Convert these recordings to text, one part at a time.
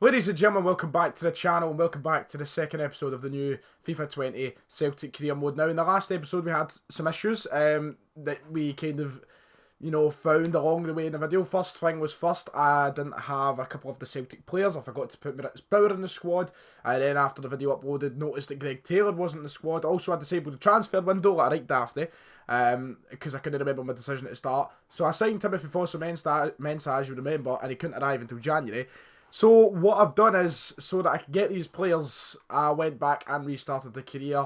Ladies and gentlemen, welcome back to the channel and welcome back to the second episode of the new FIFA 20 Celtic career mode. Now, in the last episode we had some issues that we kind of, found along the way in the video. First thing was first, I didn't have a couple of the Celtic players. I forgot to put Bauer in the squad. And then after the video uploaded, noticed that Greg Taylor wasn't in the squad. Also, I disabled the transfer window, like right dafty, because I couldn't remember my decision at the start. So I signed Timothy Fosu-Mensah, as you remember, and he couldn't arrive until January. So what I've done is, so that I could get these players, I went back and restarted the career,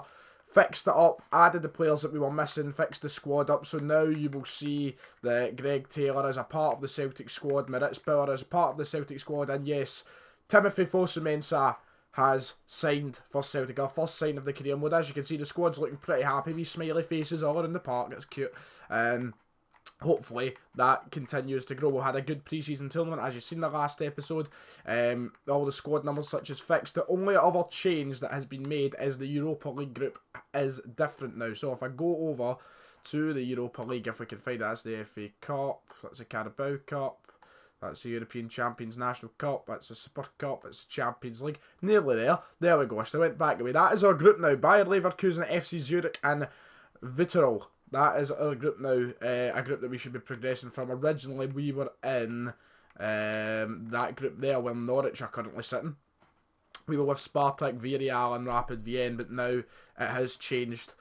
fixed it up, added the players that we were missing, fixed the squad up. So now you will see that Greg Taylor is a part of the Celtic squad, Maritz Bauer is a part of the Celtic squad, and yes, Timothy Fosu-Mensah has signed for Celtic, our first sign of the career mode. As you can see, the squad's looking pretty happy, these smiley faces all in the park, it's cute. Hopefully that continues to grow. We had a good pre-season tournament, as you've seen in the last episode. All the squad numbers such as fixed. The only other change that has been made is the Europa League group is different now. So if I go over to the Europa League, if we can find it, that's the FA Cup, that's the Carabao Cup, that's the European Champions National Cup, that's the Super Cup, it's the Champions League. Nearly there. There we go. So I went back away. That is our group now. Bayer Leverkusen, FC Zurich and Vitterol. That is our group now, a group that we should be progressing from. Originally, we were in that group there where Norwich are currently sitting. We were with Spartak, Villarreal and Rapid Vienna, but now it has changed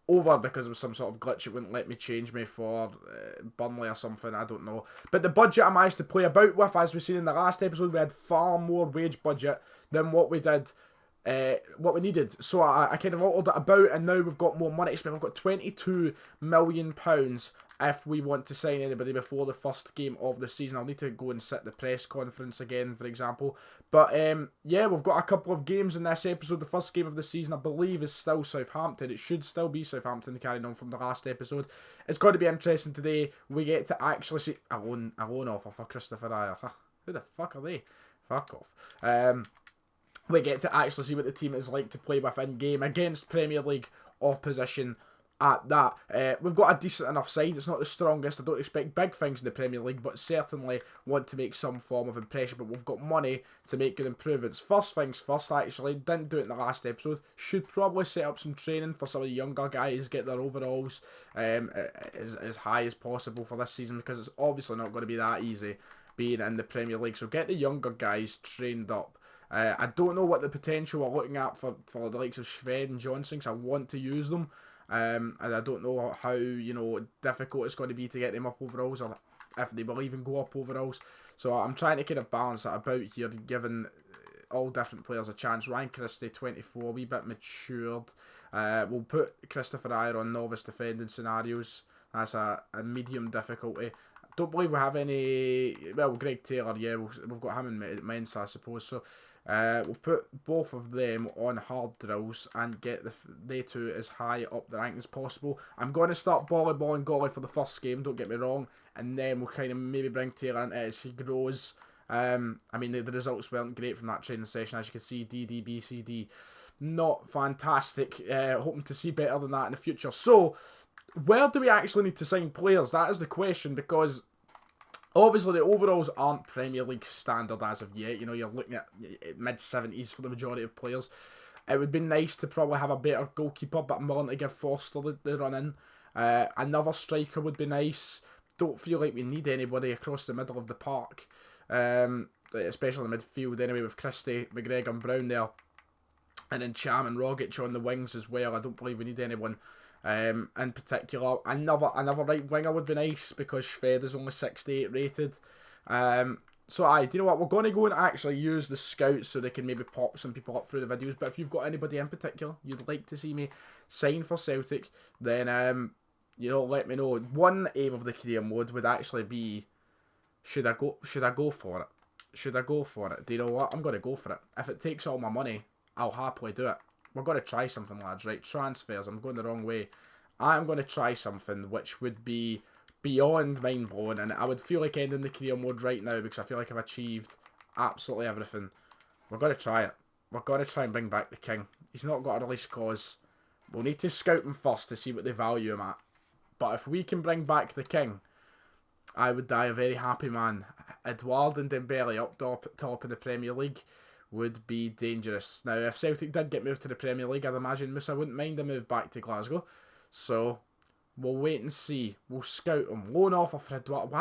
over because of some sort of glitch. It wouldn't let me change me for Burnley or something, I don't know. But the budget I managed to play about with, as we've seen in the last episode, we had far more wage budget than what we did. What we needed, so I kind of altered it about, and now we've got more money to spend. We've got £22 million if we want to sign anybody before the first game of the season. I'll need to go and sit the press conference again, for example. But yeah, we've got a couple of games in this episode. The first game of the season, I believe, is still Southampton. It should still be Southampton, carrying on from the last episode. It's going to be interesting today. We get to actually see a loan offer for Christopher Ayer. Who the fuck are they? Fuck off. We get to actually see what the team is like to play with in-game against Premier League opposition at that. We've got a decent enough side. It's not the strongest. I don't expect big things in the Premier League, but certainly want to make some form of impression. But we've got money to make good improvements. First things first, actually. Didn't do it in the last episode. Should probably set up some training for some of the younger guys, get their overalls as high as possible for this season, because it's obviously not going to be that easy being in the Premier League. So get the younger guys trained up. I don't know what the potential we're looking at for the likes of Shved and Johnson, because I want to use them. And I don't know how, difficult it's going to be to get them up overalls, or if they will even go up overalls. So I'm trying to kind of balance that about here, giving all different players a chance. Ryan Christie, 24, a wee bit matured. We'll put Christopher Ayer on novice defending scenarios. That's a medium difficulty. Don't believe we have any. Well, Greg Taylor, yeah, we've got him in Mensah, I suppose. So we'll put both of them on hard drills and get they two as high up the rank as possible. I'm going to start balling Golly for the first game, don't get me wrong, and then we'll kind of maybe bring Taylor in as he grows. I mean, the results weren't great from that training session, as you can see. DD, BCD, not fantastic. Hoping to see better than that in the future. So, where do we actually need to sign players? That is the question, because obviously the overalls aren't Premier League standard as of yet. You're looking at mid-70s for the majority of players. It would be nice to probably have a better goalkeeper, but I'm willing to give Forster the run in. Another striker would be nice. Don't feel like we need anybody across the middle of the park, especially in the midfield anyway, with Christie, McGregor and Brown there. And then Cham and Rogic on the wings as well. I don't believe we need anyone in particular. Another right winger would be nice, because Shved is only 68 rated. So do you know what, we're going to go and actually use the scouts so they can maybe pop some people up through the videos. But if you've got anybody in particular you'd like to see me sign for Celtic, then let me know. One aim of the career mode would actually be, should I go for it? Should I go for it? Do you know what, I'm going to go for it. If it takes all my money, I'll happily do it. We're going to try something, lads, right? Transfers, I'm going the wrong way. I'm going to try something which would be beyond mind-blowing, and I would feel like ending the career mode right now, because I feel like I've achieved absolutely everything. We're going to try it. We're going to try and bring back the King. He's not got a release clause. We'll need to scout him first to see what they value him at. But if we can bring back the King, I would die a very happy man. Edouard and Dembele up top in the Premier League would be dangerous. Now, if Celtic did get moved to the Premier League, I'd imagine Musa wouldn't mind a move back to Glasgow. So, we'll wait and see. We'll scout him. Loan offer for Edouard.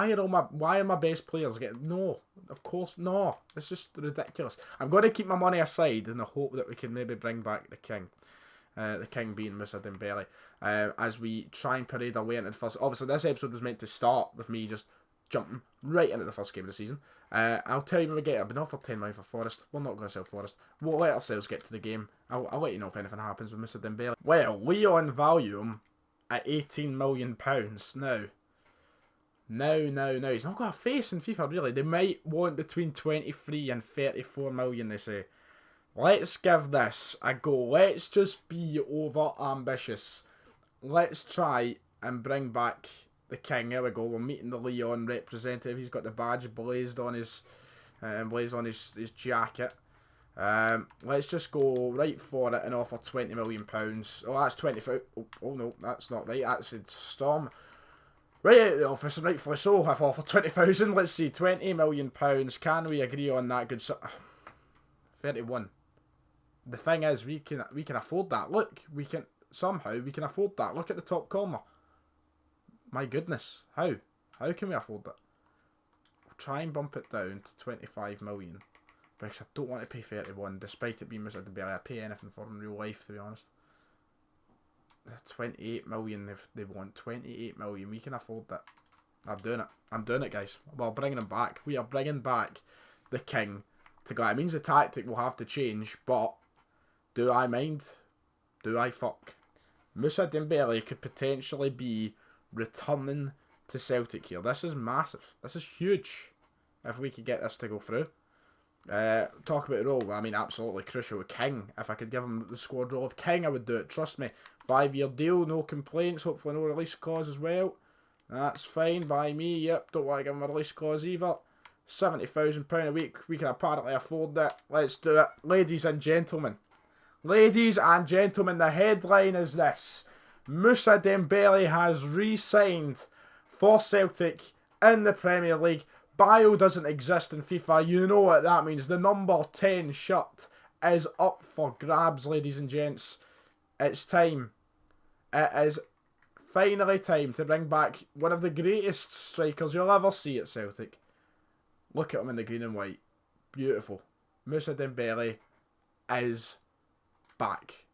Why are my best players getting... No, of course, no. It's just ridiculous. I'm going to keep my money aside in the hope that we can maybe bring back the king. The king being Musa Dembele. As we try and parade our way into the first... Obviously, this episode was meant to start with me just jumping right into the first game of the season. I'll tell you when we get it. I've been offered 10 million for Forest. We're not going to sell Forest. We'll let ourselves get to the game. I'll let you know if anything happens with Musa Dembele. Well, Leon value him at £18 million. No. He's not got a face in FIFA, really. They might want between 23 and 34 million, they say. Let's give this a go. Let's just be over ambitious. Let's try and bring back the king. There we go. We're meeting the Leon representative. He's got the badge blazed on his jacket. Let's just go right for it and offer £20 million. Oh, that's 25. Oh no, that's not right. That's a storm. Right out of the office, and rightfully so. I've offered 20,000. Let's see, £20 million. Can we agree on that? Good. 31. The thing is, we can afford that. Look, we can afford that. Look at the top corner. My goodness, how can we afford that? We'll try and bump it down to 25 million because I don't want to pay 31, despite it being Musa Dembele. I pay anything for him in real life, to be honest. 28 million if they want 28 million. We can afford that. I'm doing it, guys. We're bringing him back. We are bringing back the king to go. It means the tactic will have to change, but do I mind? Do I fuck? Musa Dembele could potentially be returning to Celtic here. This is massive. This is huge. If we could get this to go through. Talk about the role. I mean, absolutely crucial. King. If I could give him the squad role of king, I would do it. Trust me. 5-year deal, no complaints. Hopefully no release clause as well. That's fine by me. Yep, don't want to give him a release clause either. £70,000 a week. We can apparently afford that. Let's do it. Ladies and gentlemen. Ladies and gentlemen, the headline is this. Musa Dembele has re-signed for Celtic in the Premier League. Bio doesn't exist in FIFA. You know what that means. The number 10 shirt is up for grabs, ladies and gents. It's time. It is finally time to bring back one of the greatest strikers you'll ever see at Celtic. Look at him in the green and white. Beautiful. Musa Dembele is back.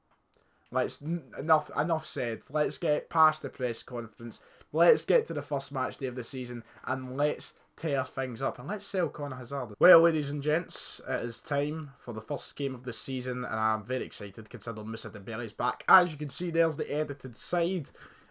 Enough said. Let's get past the press conference. Let's get to the first match day of the season and let's tear things up and let's sell Conor Hazard. Well, ladies and gents, it is time for the first game of the season and I'm very excited considering Musa Dembele's back. As you can see, there's the edited side.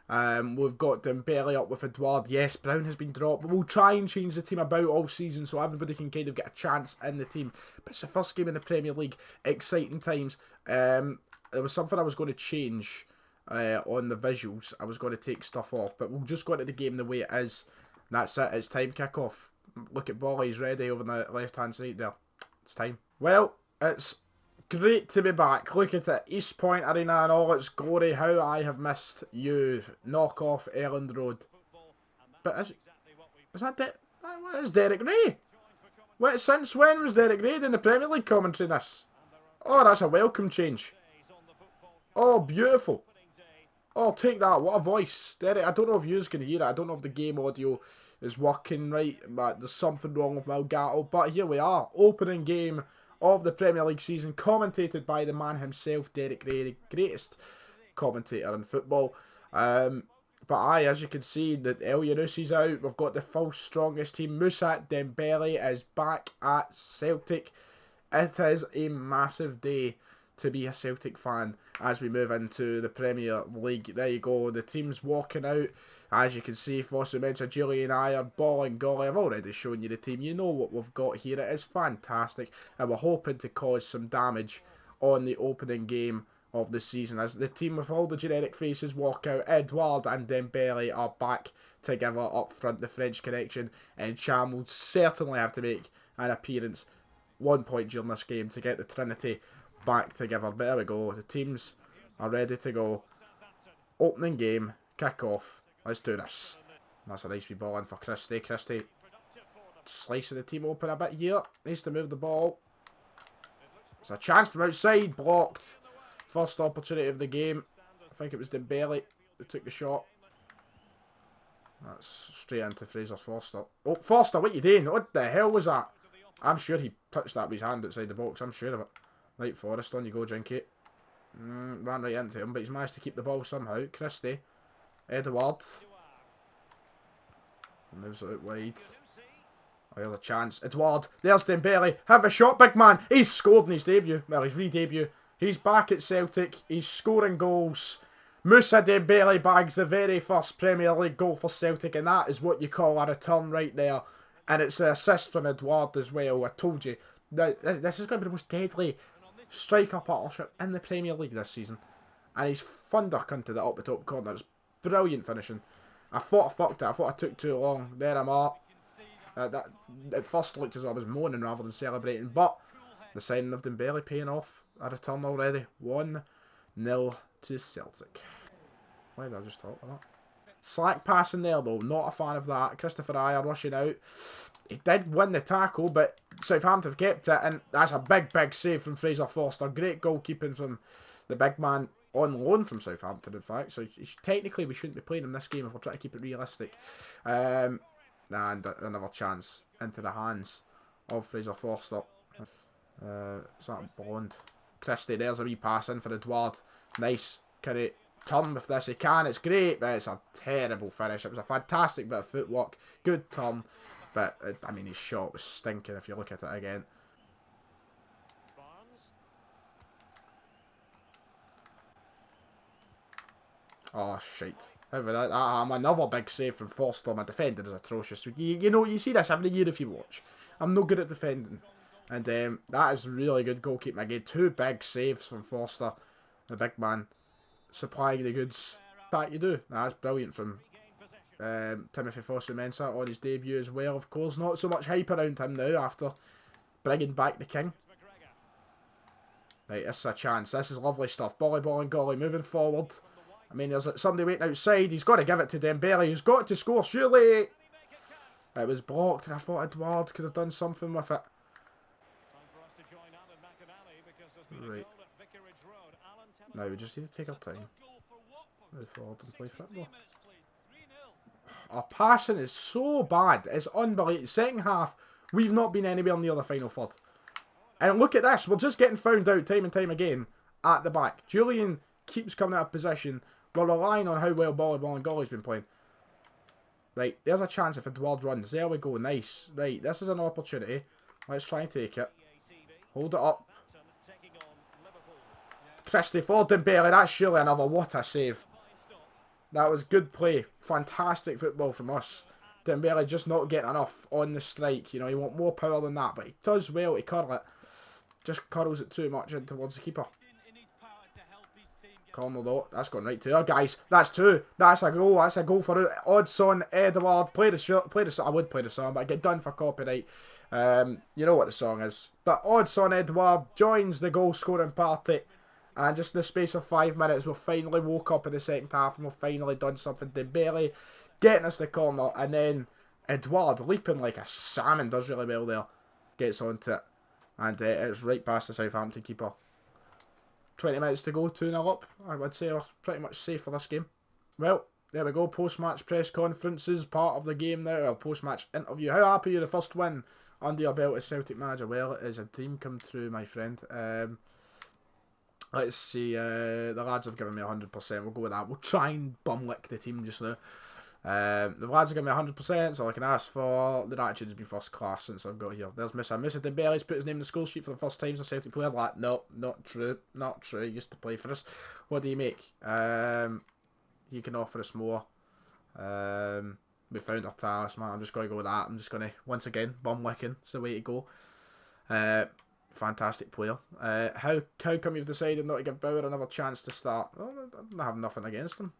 We've got Dembele up with Edouard. Yes, Brown has been dropped, but we'll try and change the team about all season so everybody can kind of get a chance in the team. But it's the first game in the Premier League. Exciting times. There was something I was going to change on the visuals. I was going to take stuff off, but we'll just go into the game the way it is. That's it. It's time kick-off. Look at Bolly. He's ready over on the left-hand side there. It's time. Well, it's great to be back. Look at it. East Point Arena and all its glory. How I have missed you. Knock off Elland Road. But is that what is Derek Ray? Since when was Derek Ray in the Premier League commentary this? Oh, that's a welcome change. Oh, beautiful. Oh, take that. What a voice. Derek, I don't know if you can hear it. I don't know if the game audio is working right. But there's something wrong with my Elgato. But here we are. Opening game of the Premier League season. Commentated by the man himself, Derek Ray. The greatest commentator in football. But as you can see, the El Yunusi's out. We've got the full strongest team. Musa Dembele is back at Celtic. It is a massive day to be a Celtic fan as we move into the Premier League. There you go, the team's walking out. As you can see, Fosu Mensah, Julian Ayer, Ball and Golly. I've already shown you the team. You know what we've got here. It is fantastic. And we're hoping to cause some damage on the opening game of the season. As the team with all the generic faces walk out, Edouard and Dembele are back together up front. The French connection. And Cham will certainly have to make an appearance 1 point during this game to get the Trinity back together. But there we go. The teams are ready to go. Opening game. Kick off. Let's do this. That's a nice wee ball in for Christie. Christie slicing the team open a bit here. Needs to move the ball. There's a chance from outside. Blocked. First opportunity of the game. I think it was Dembele who took the shot. That's straight into Fraser Forster. Oh, Forster, what you doing? What the hell was that? I'm sure he touched that with his hand outside the box. I'm sure of it. Right, Forrest, on you go, Jinky. Ran right into him, but he's managed to keep the ball somehow. Christie. Edward. Moves it out wide. Oh, here's a chance. Edward. There's Dembele. Have a shot, big man. He's scored in his debut. Well, his re-debut. He's back at Celtic. He's scoring goals. Moussa Dembele bags the very first Premier League goal for Celtic, and that is what you call a return right there. And it's an assist from Edward as well. I told you. Now, this is going to be the most deadly striker partnership in the Premier League this season. And he's thundercunted it up the top corner. It's brilliant finishing. I thought I fucked it. I thought I took too long. There I'm at. That at first looked as though I was moaning rather than celebrating. But the signing of Dembele paying off. A return already. 1-0 to Celtic. Why did I just talk like that? Slack passing there though. Not a fan of that. Christopher Ayer rushing out. He did win the tackle, but Southampton have kept it. And that's a big, big save from Fraser Forster. Great goalkeeping from the big man. On loan from Southampton, in fact. So technically we shouldn't be playing him this game if we're trying to keep it realistic. And another chance into the hands of Fraser Forster. Is that Bond? Christie, there's a wee pass in for Edward. Nice. Can he turn with this? He can. It's great, but it's a terrible finish. It was a fantastic bit of footwork. Good turn. But, I mean, his shot was stinking if you look at it again. Oh, shite. Another big save from Forster. My defending is atrocious. You know, you see this every year if you watch. I'm no good at defending. And that is really good goalkeeping again. 2 big saves from Forster. The big man supplying the goods that you do. That's brilliant from Timothy Fosu-Mensah on his debut as well. Of course, not so much hype around him now after bringing back the king. Right, this is a chance. This is lovely stuff. Ball and golly moving forward. I mean, there's somebody waiting outside. He's got to give it to Dembele. He's got to score, surely. It was blocked, and I thought Edward could have done something with it. Right. Now we just need to take our time. Move forward and play football. Our passing is so bad. It's unbelievable. Second half, we've not been anywhere near the final third. And look at this. We're just getting found out time and time again at the back. Julian keeps coming out of position. We're relying on how well Ball and Golly's been playing. Right, there's a chance if Edward runs. There we go, nice. Right, this is an opportunity. Let's try and take it. Hold it up. Christie for Dembele. That's surely another. What a save. That was good play. Fantastic football from us. Dembele just not getting enough on the strike. You know, you want more power than that, but he does well to curl it. Just curls it too much in towards the keeper. Corner though. That's gone right to her, guys. That's 2. That's a goal. That's a goal for Oddson Edward. Play the song. I would play the song, but I get done for copyright. You know what the song is. But Oddson Edward joins the goal scoring party. And just in the space of 5 minutes, we've finally woke up in the second half and we've finally done something. Dembele getting us the corner. And then Edward leaping like a salmon. Does really well there. Gets onto it. And it's right past the Southampton keeper. 20 minutes to go, 2-0 up. I would say we're pretty much safe for this game. Well, there we go. Post-match press conferences, part of the game now. A post-match interview. How happy are you? The first win under your belt as Celtic manager? Well, it is a dream come true, my friend. Let's see. The lads have given me 100%. We'll go with that. We'll try and bum-lick the team just now. The lads have given me 100%, so I can ask for. Their attitude's been first class since I've got here. There's Moussa Dembele's put his name in the score sheet for the first time as a Celtic player. Like, no, not true. Not true. He used to play for us. What do you make? He can offer us more. We found our talisman. I'm just going to go with that. I'm just going to, once again, bum licking. It's the way to go. Fantastic player. How come you've decided not to give Bauer another chance to start? Well, I have nothing against him.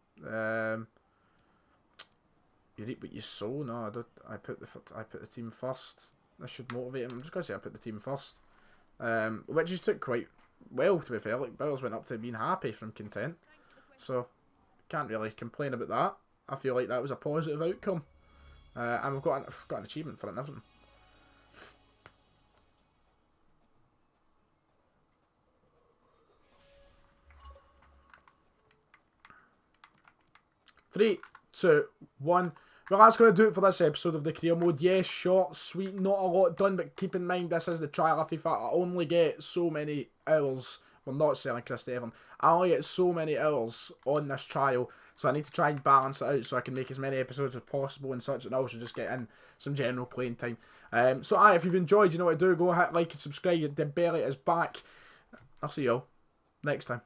You reap what you sow. No, I put the team first. This should motivate him. I'm just going to say I put the team first. Which he took quite well, to be fair. Like, Bowers went up to being happy from content. So, can't really complain about that. I feel like that was a positive outcome. And we've got an achievement for it and everything. Three, two, one. Well, that's going to do it for this episode of the career mode. Yes, short, sweet, not a lot done, but keep in mind this is the trial of FIFA. I only get so many hours. Well, not selling Chris Devon. I only get so many hours on this trial, so I need to try and balance it out so I can make as many episodes as possible and such, and also just get in some general playing time. So, if you've enjoyed, you know what to do. Go hit like and subscribe. The belly is back. I'll see you all next time.